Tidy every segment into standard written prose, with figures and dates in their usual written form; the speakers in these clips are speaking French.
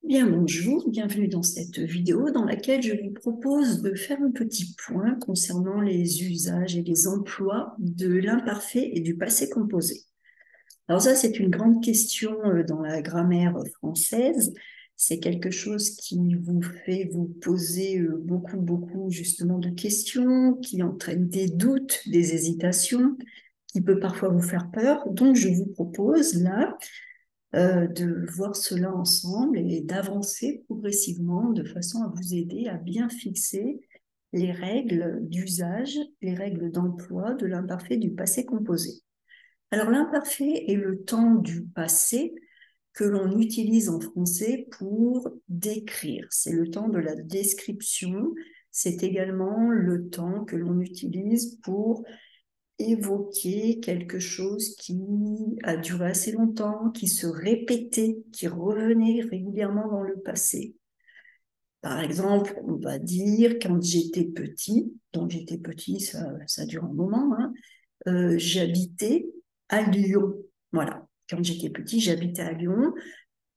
Bien, bonjour, bienvenue dans cette vidéo dans laquelle je vous propose de faire un petit point concernant les usages et les emplois de l'imparfait et du passé composé. Alors ça, c'est une grande question dans la grammaire française. C'est quelque chose qui vous fait vous poser beaucoup justement de questions, qui entraîne des doutes, des hésitations, qui peut parfois vous faire peur. Donc, je vous propose là de voir cela ensemble et d'avancer progressivement de façon à vous aider à bien fixer les règles d'usage, les règles d'emploi de l'imparfait du passé composé. Alors l'imparfait est le temps du passé que l'on utilise en français pour décrire. C'est le temps de la description. C'est également le temps que l'on utilise pour évoquer quelque chose qui a duré assez longtemps, qui se répétait, qui revenait régulièrement dans le passé. Par exemple, on va dire quand j'étais petit, donc j'étais petit, ça dure un moment, hein, j'habitais à Lyon. Voilà, quand j'étais petit, j'habitais à Lyon.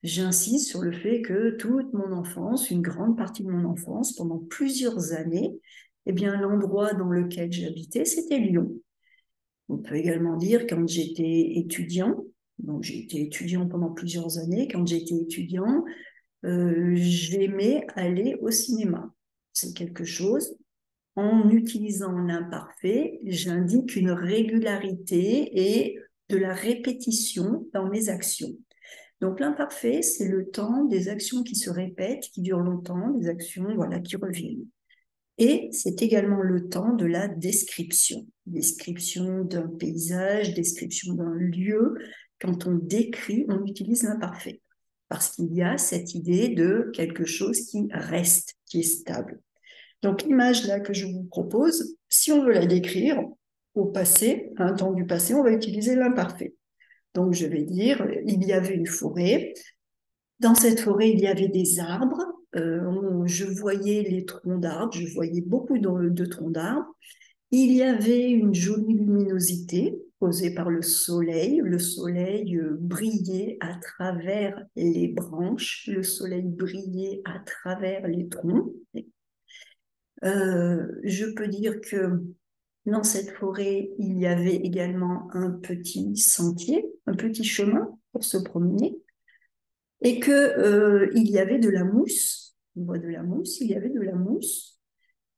J'insiste sur le fait que toute mon enfance, une grande partie de mon enfance, pendant plusieurs années, eh bien, l'endroit dans lequel j'habitais, c'était Lyon. On peut également dire quand j'étais étudiant, donc j'ai été étudiant pendant plusieurs années, quand j'étais étudiant, j'aimais aller au cinéma. C'est quelque chose, en utilisant l'imparfait, j'indique une régularité et de la répétition dans mes actions. Donc l'imparfait, c'est le temps des actions qui se répètent, qui durent longtemps, des actions voilà, qui reviennent. Et c'est également le temps de la description. Description d'un paysage, description d'un lieu. Quand on décrit, on utilise l'imparfait. Parce qu'il y a cette idée de quelque chose qui reste, qui est stable. Donc l'image là que je vous propose, si on veut la décrire au passé, à un temps du passé, on va utiliser l'imparfait. Donc je vais dire, il y avait une forêt, dans cette forêt, il y avait des arbres. Je voyais les troncs d'arbres, je voyais beaucoup de troncs d'arbres. Il y avait une jolie luminosité causée par le soleil. Le soleil brillait à travers les branches, le soleil brillait à travers les troncs. Je peux dire que dans cette forêt, il y avait également un petit sentier, un petit chemin pour se promener et que il y avait de la mousse, on voit de la mousse, il y avait de la mousse,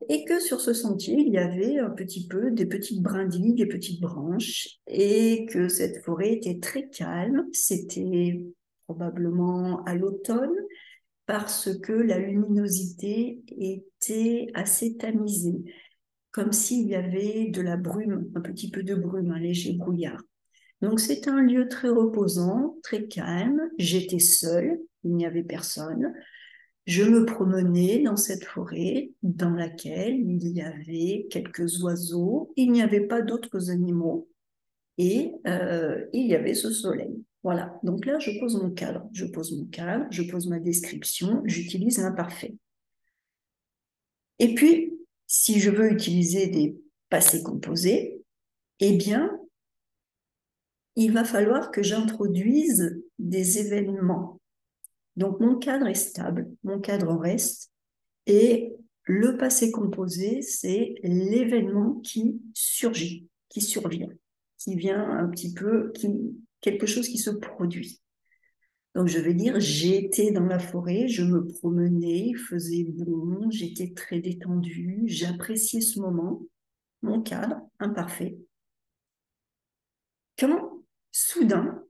et que sur ce sentier, il y avait un petit peu des petites brindilles, des petites branches, et que cette forêt était très calme, c'était probablement à l'automne, parce que la luminosité était assez tamisée, comme s'il y avait de la brume, un petit peu de brume, un léger brouillard. Donc c'est un lieu très reposant, très calme. J'étais seule, il n'y avait personne. Je me promenais dans cette forêt dans laquelle il y avait quelques oiseaux, il n'y avait pas d'autres animaux et il y avait ce soleil. Voilà, donc là je pose mon cadre, je pose ma description, j'utilise l'imparfait. Et puis, si je veux utiliser des passés composés, eh bien, il va falloir que j'introduise des événements. Donc, mon cadre est stable, mon cadre reste, et le passé composé, c'est l'événement qui surgit, qui survient, qui vient un petit peu, quelque chose qui se produit. Donc, je vais dire, j'étais dans la forêt, je me promenais, il faisait bon, j'étais très détendue, j'appréciais ce moment, mon cadre imparfait. Quand, soudain,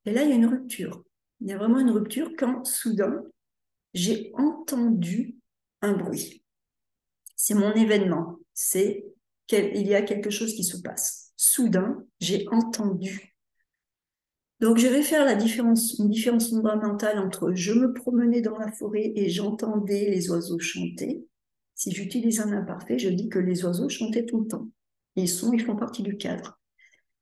et là, il y a une rupture. Il y a vraiment une rupture quand, soudain, j'ai entendu un bruit. C'est mon événement. Il y a quelque chose qui se passe. Soudain, j'ai entendu. Donc, je vais faire une différence fondamentale entre je me promenais dans la forêt et j'entendais les oiseaux chanter. Si j'utilise un imparfait, je dis que les oiseaux chantaient tout le temps. Ils font partie du cadre.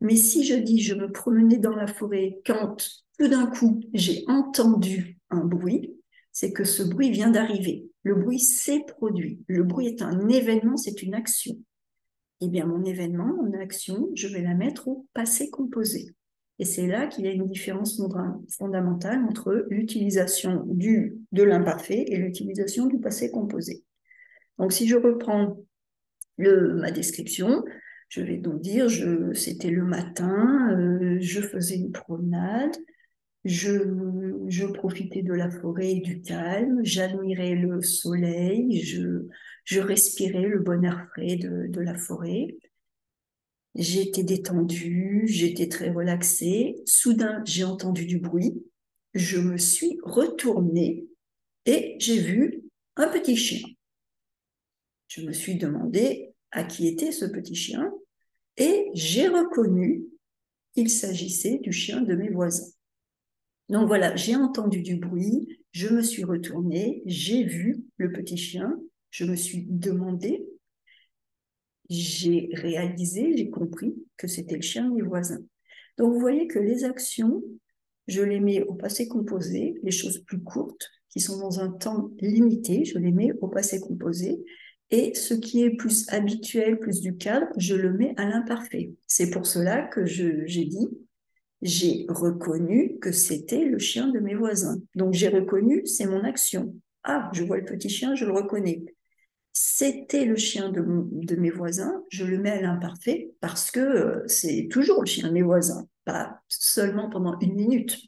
Mais si je dis je me promenais dans la forêt quand tout d'un coup j'ai entendu un bruit, c'est que ce bruit vient d'arriver. Le bruit s'est produit. Le bruit est un événement, c'est une action. Eh bien, mon événement, mon action, je vais la mettre au passé composé. Et c'est là qu'il y a une différence fondamentale entre l'utilisation de l'imparfait et l'utilisation du passé composé. Donc, si je reprends ma description, je vais donc dire, c'était le matin, je faisais une promenade, je profitais de la forêt et du calme, j'admirais le soleil, je respirais le bon air frais de la forêt. J'étais détendue, j'étais très relaxée. Soudain, j'ai entendu du bruit. Je me suis retournée et j'ai vu un petit chien. Je me suis demandé à qui était ce petit chien et j'ai reconnu qu'il s'agissait du chien de mes voisins. Donc voilà, j'ai entendu du bruit, je me suis retournée, j'ai vu le petit chien, je me suis demandé, j'ai réalisé, j'ai compris que c'était le chien de mes voisins. Donc vous voyez que les actions, je les mets au passé composé, les choses plus courtes, qui sont dans un temps limité, je les mets au passé composé, et ce qui est plus habituel, plus du cadre, je le mets à l'imparfait. C'est pour cela que j'ai dit, j'ai reconnu que c'était le chien de mes voisins. Donc j'ai reconnu, c'est mon action. Ah, je vois le petit chien, je le reconnais. C'était le chien de mes voisins, je le mets à l'imparfait parce que c'est toujours le chien de mes voisins, pas seulement pendant une minute,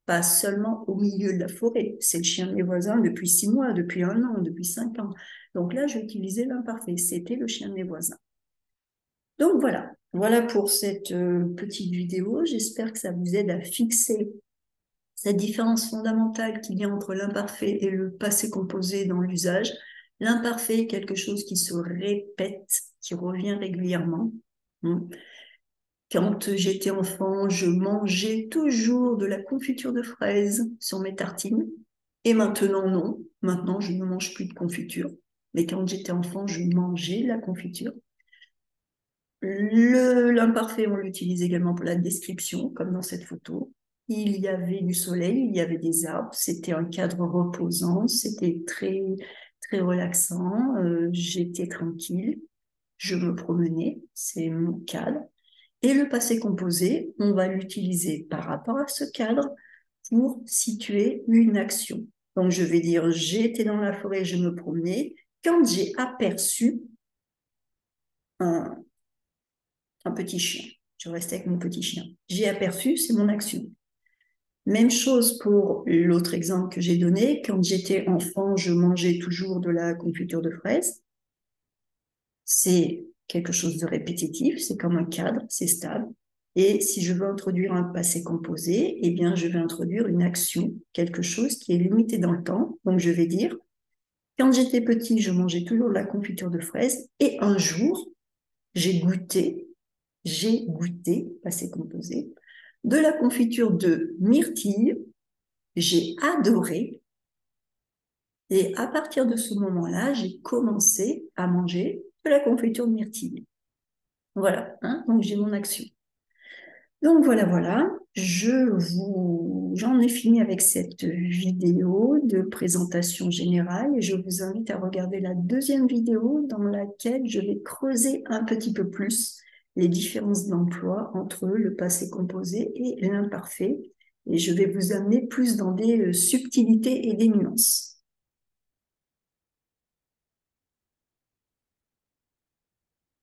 pas seulement au milieu de la forêt. C'est le chien de mes voisins depuis 6 mois, depuis 1 an, depuis 5 ans. Donc là, j'ai utilisé l'imparfait, c'était le chien de mes voisins. Donc voilà pour cette petite vidéo. J'espère que ça vous aide à fixer cette différence fondamentale qu'il y a entre l'imparfait et le passé composé dans l'usage. L'imparfait est quelque chose qui se répète, qui revient régulièrement. Quand j'étais enfant, je mangeais toujours de la confiture de fraises sur mes tartines. Et maintenant, non. Maintenant, je ne mange plus de confiture. Mais quand j'étais enfant, je mangeais la confiture. L'imparfait, on l'utilise également pour la description, comme dans cette photo. Il y avait du soleil, il y avait des arbres, c'était un cadre reposant, c'était très, très relaxant, j'étais tranquille, je me promenais, c'est mon cadre. Et le passé composé, on va l'utiliser par rapport à ce cadre pour situer une action. Donc, je vais dire, j'étais dans la forêt, je me promenais. Quand j'ai aperçu un petit chien, je restais avec mon petit chien. J'ai aperçu, c'est mon action. Même chose pour l'autre exemple que j'ai donné. Quand j'étais enfant, je mangeais toujours de la confiture de fraises. C'est quelque chose de répétitif, c'est comme un cadre, c'est stable. Et si je veux introduire un passé composé, eh bien, je vais introduire une action, quelque chose qui est limité dans le temps. Donc, je vais dire, quand j'étais petit, je mangeais toujours de la confiture de fraises. Et un jour, j'ai goûté, passé composé, de la confiture de myrtille. J'ai adoré. Et à partir de ce moment-là, j'ai commencé à manger de la confiture de myrtille. Voilà, hein, donc j'ai mon action. Donc voilà, j'en ai fini avec cette vidéo de présentation générale et je vous invite à regarder la deuxième vidéo dans laquelle je vais creuser un petit peu plus les différences d'emploi entre le passé composé et l'imparfait et je vais vous amener plus dans des subtilités et des nuances.